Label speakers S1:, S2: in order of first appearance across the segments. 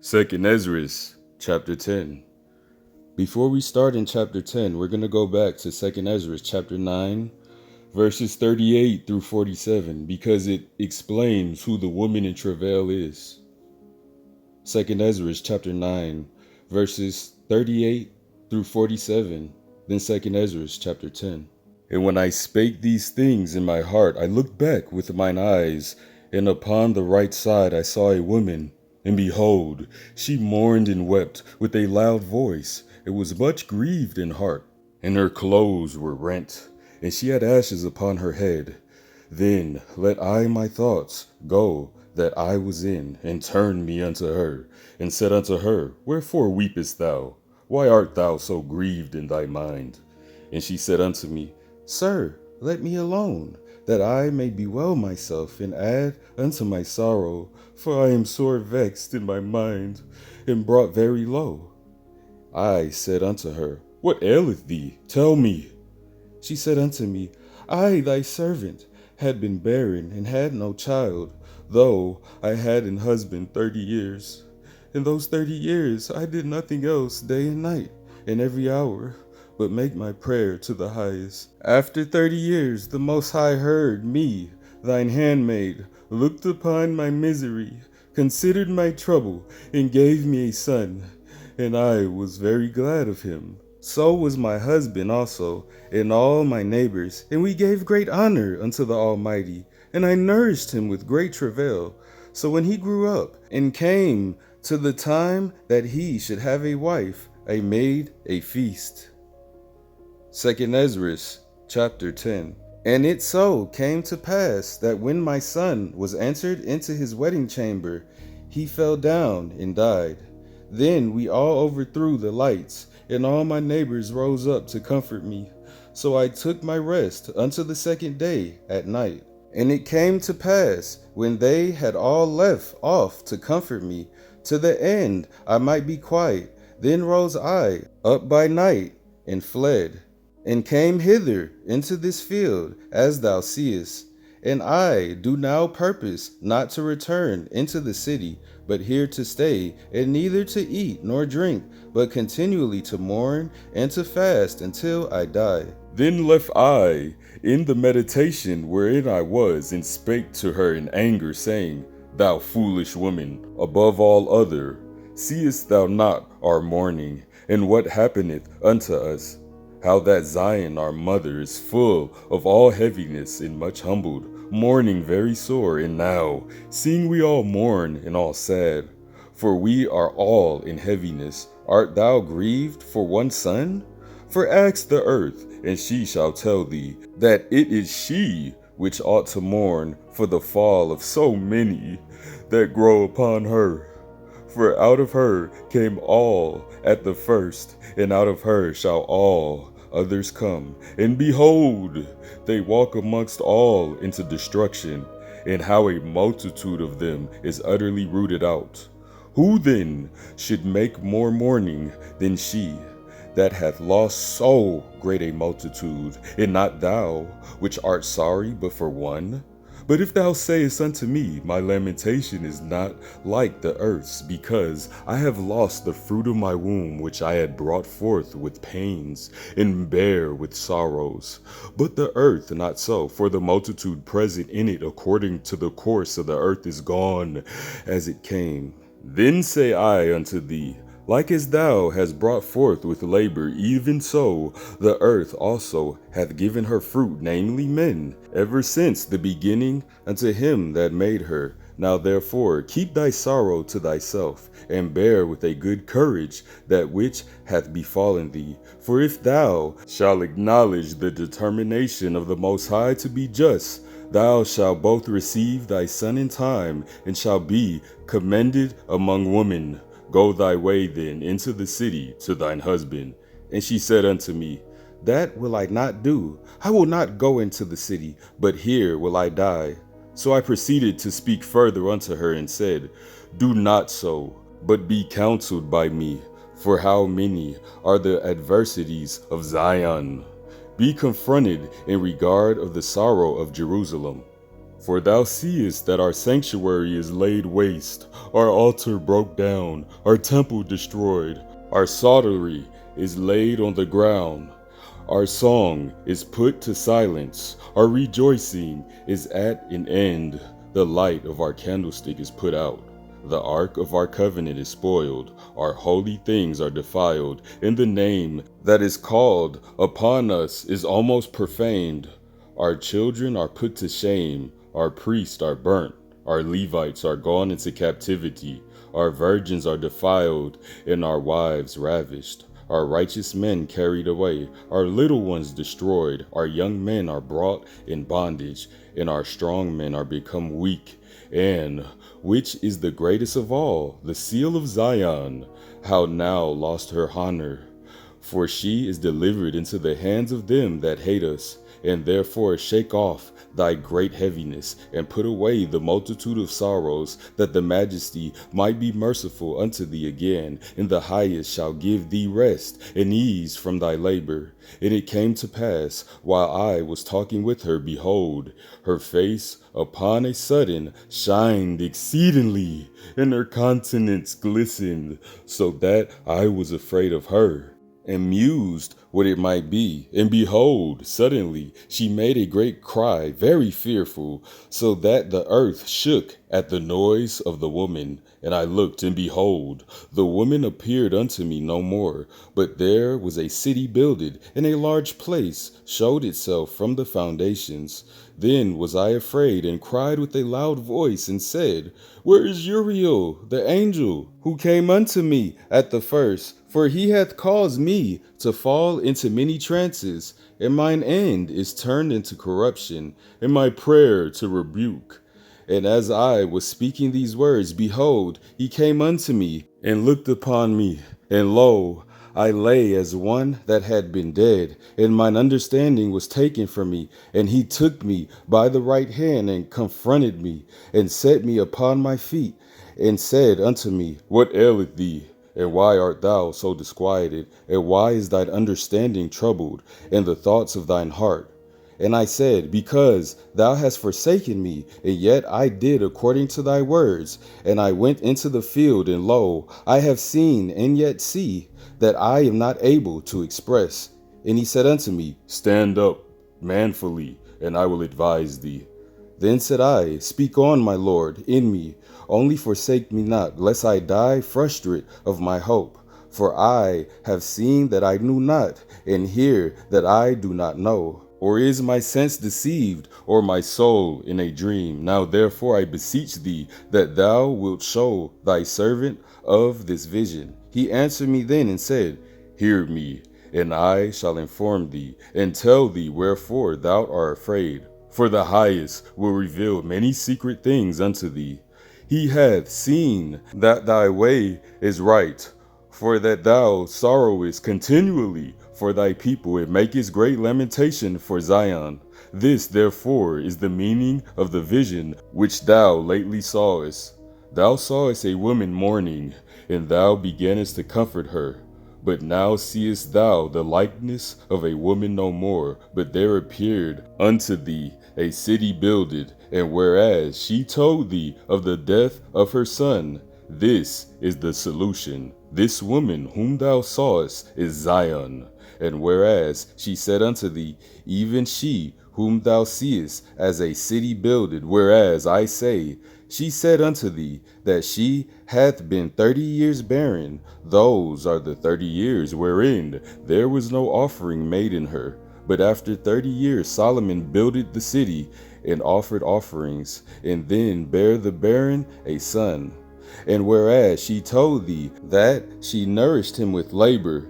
S1: Second Esdras, chapter 10. Before we start in chapter 10, we're going to go back to Second Esdras, chapter 9, verses 38 through 47, because it explains who the woman in travail is. Second Esdras, chapter 9, verses 38 through 47, then Second Esdras, chapter 10. And when I spake these things in my heart, I looked back with mine eyes, and upon the right side I saw a woman. And behold, she mourned and wept with a loud voice, and was much grieved in heart. And her clothes were rent, and she had ashes upon her head. Then let I my thoughts go that I was in, and turned me unto her, and said unto her, Wherefore weepest thou? Why art thou so grieved in thy mind? And she said unto me, Sir, let me alone, that I may bewail myself and add unto my sorrow, for I am sore vexed in my mind, and brought very low. I said unto her, What aileth thee? Tell me. She said unto me, I, thy servant, had been barren, and had no child, though I had an husband 30 years. In those 30 years I did nothing else day and night, and every hour, but make my prayer to the highest. After 30 years the Most High heard me, thine handmaid, looked upon my misery, considered my trouble, and gave me a son, and I was very glad of him. So was my husband also, and all my neighbors, and we gave great honor unto the Almighty, and I nourished him with great travail. So when he grew up, and came to the time that he should have a wife, I made a feast. Second Esdras, chapter 10. And it so came to pass that when my son was entered into his wedding chamber, he fell down and died. Then we all overthrew the lights, and all my neighbors rose up to comfort me. So I took my rest unto the second day at night. And it came to pass, when they had all left off to comfort me, to the end I might be quiet, then rose I up by night and fled, and came hither into this field, as thou seest. And I do now purpose not to return into the city, but here to stay, and neither to eat nor drink, but continually to mourn and to fast until I die. Then left I in the meditation wherein I was, and spake to her in anger, saying, Thou foolish woman, above all other, seest thou not our mourning, and what happeneth unto us? How that Zion our mother is full of all heaviness and much humbled, mourning very sore. And now, seeing we all mourn and all sad, for we are all in heaviness, art thou grieved for one son? For ask the earth, and she shall tell thee, that it is she which ought to mourn for the fall of so many that grow upon her. For out of her came all at the first, and out of her shall all others come. And behold, they walk amongst all into destruction, and how a multitude of them is utterly rooted out. Who then should make more mourning than she that hath lost so great a multitude, and not thou, which art sorry but for one? But if thou sayest unto me, My lamentation is not like the earth's, because I have lost the fruit of my womb, which I had brought forth with pains, and bare with sorrows. But the earth not so, for the multitude present in it according to the course of the earth is gone as it came. Then say I unto thee, like as thou hast brought forth with labor, even so the earth also hath given her fruit, namely men, ever since the beginning unto him that made her. Now therefore keep thy sorrow to thyself, and bear with a good courage that which hath befallen thee. For if thou shalt acknowledge the determination of the Most High to be just, thou shalt both receive thy son in time, and shalt be commended among women. Go thy way then into the city to thine husband. And she said unto me, That will I not do. I will not go into the city, but here will I die. So I proceeded to speak further unto her, and said, Do not so, but be counseled by me. For how many are the adversities of Zion? Be confronted in regard of the sorrow of Jerusalem. For thou seest that our sanctuary is laid waste, our altar broke down, our temple destroyed, our psaltery is laid on the ground. Our song is put to silence, our rejoicing is at an end. The light of our candlestick is put out. The ark of our covenant is spoiled, our holy things are defiled, and the name that is called upon us is almost profaned. Our children are put to shame, our priests are burnt, our Levites are gone into captivity, our virgins are defiled, and our wives ravished. Our righteous men carried away, our little ones destroyed, our young men are brought in bondage, and our strong men are become weak. And, which is the greatest of all, the seal of Zion, how now lost her honor. For she is delivered into the hands of them that hate us, and therefore shake off thy great heaviness, and put away the multitude of sorrows, that the majesty might be merciful unto thee again, and the highest shall give thee rest and ease from thy labor. And it came to pass, while I was talking with her, behold, her face upon a sudden shined exceedingly, and her countenance glistened, so that I was afraid of her, and mused what it might be. And behold, suddenly she made a great cry, very fearful, so that the earth shook at the noise of the woman. And I looked, and behold, the woman appeared unto me no more, but there was a city builded, and a large place showed itself from the foundations. Then was I afraid, and cried with a loud voice, and said, Where is Uriel, the angel, who came unto me at the first? For he hath caused me to fall into many trances, and mine end is turned into corruption, and my prayer to rebuke. And as I was speaking these words, behold, he came unto me, and looked upon me, and lo, I lay as one that had been dead, and mine understanding was taken from me. And he took me by the right hand, and confronted me, and set me upon my feet, and said unto me, What aileth thee? And why art thou so disquieted? And why is thine understanding troubled, and the thoughts of thine heart? And I said, Because thou hast forsaken me, and yet I did according to thy words. And I went into the field, and lo, I have seen, and yet see, that I am not able to express. And he said unto me, Stand up manfully, and I will advise thee. Then said I, Speak on, my Lord, in me. Only forsake me not, lest I die frustrate of my hope. For I have seen that I knew not, and hear that I do not know. Or is my sense deceived, or my soul in a dream? Now therefore I beseech thee, that thou wilt show thy servant of this vision. He answered me then and said, Hear me, and I shall inform thee, and tell thee wherefore thou art afraid. For the highest will reveal many secret things unto thee. He hath seen that thy way is right, for that thou sorrowest continually for thy people, and makest great lamentation for Zion. This, therefore, is the meaning of the vision which thou lately sawest. Thou sawest a woman mourning, and thou beganest to comfort her. But now seest thou the likeness of a woman no more, but there appeared unto thee a city builded, and whereas she told thee of the death of her son, this is the solution. This woman whom thou sawest is Zion. And whereas she said unto thee, even she whom thou seest as a city builded, whereas I say, she said unto thee that she hath been 30 years barren. Those are the 30 years wherein there was no offering made in her. But after 30 years Solomon builded the city, and offered offerings, and then bare the barren a son. And whereas she told thee that she nourished him with labor,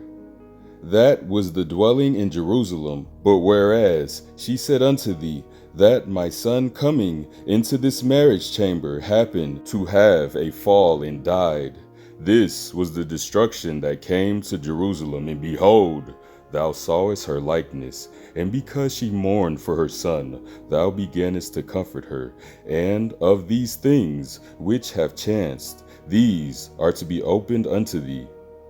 S1: that was the dwelling in Jerusalem. But whereas she said unto thee that my son coming into this marriage chamber happened to have a fall and died, this was the destruction that came to Jerusalem. And behold, thou sawest her likeness, and because she mourned for her son, thou beganest to comfort her. And of these things which have chanced, these are to be opened unto thee.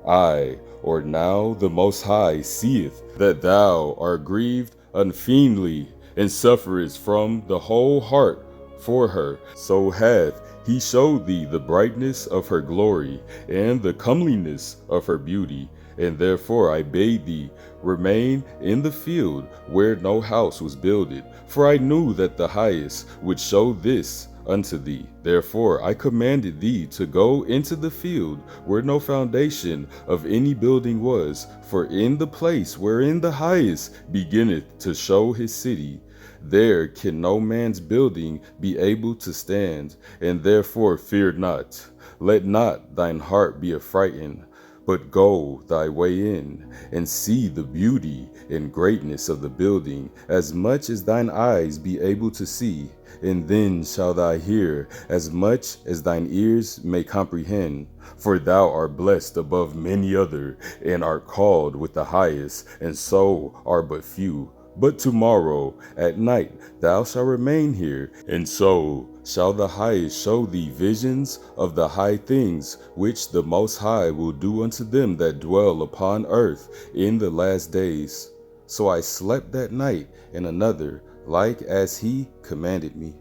S1: I, or now the Most High, seeth that thou art grieved unfeignedly, and sufferest from the whole heart for her. So hath he showed thee the brightness of her glory, and the comeliness of her beauty. And therefore I bade thee remain in the field where no house was builded, for I knew that the highest would show this unto thee. Therefore I commanded thee to go into the field where no foundation of any building was, for in the place wherein the highest beginneth to show his city, there can no man's building be able to stand. And therefore fear not, let not thine heart be affrighted, but go thy way in, and see the beauty and greatness of the building, as much as thine eyes be able to see. And then shalt thou hear as much as thine ears may comprehend. For thou art blessed above many other, and art called with the highest, and so are but few. But tomorrow at night thou shalt remain here, and so shall the highest show thee visions of the high things which the Most High will do unto them that dwell upon earth in the last days. So I slept that night, and another, like as he commanded me.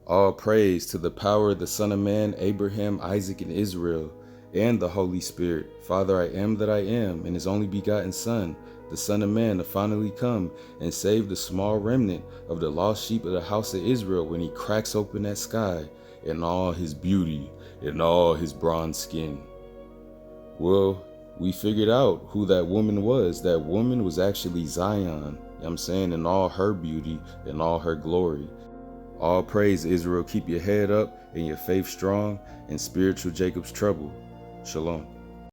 S1: All praise to the power of the Son of Man, Abraham, Isaac, and Israel, and the Holy Spirit. Father, I am that I am, and his only begotten Son, the Son of Man, to finally come and save the small remnant of the lost sheep of the house of Israel when he cracks open that sky in all his beauty and all his bronze skin. Well, we figured out who that woman was. That woman was actually Zion, you know what I'm saying, in all her beauty and all her glory. All praise, Israel. Keep your head up and your faith strong in spiritual Jacob's trouble. Shalom.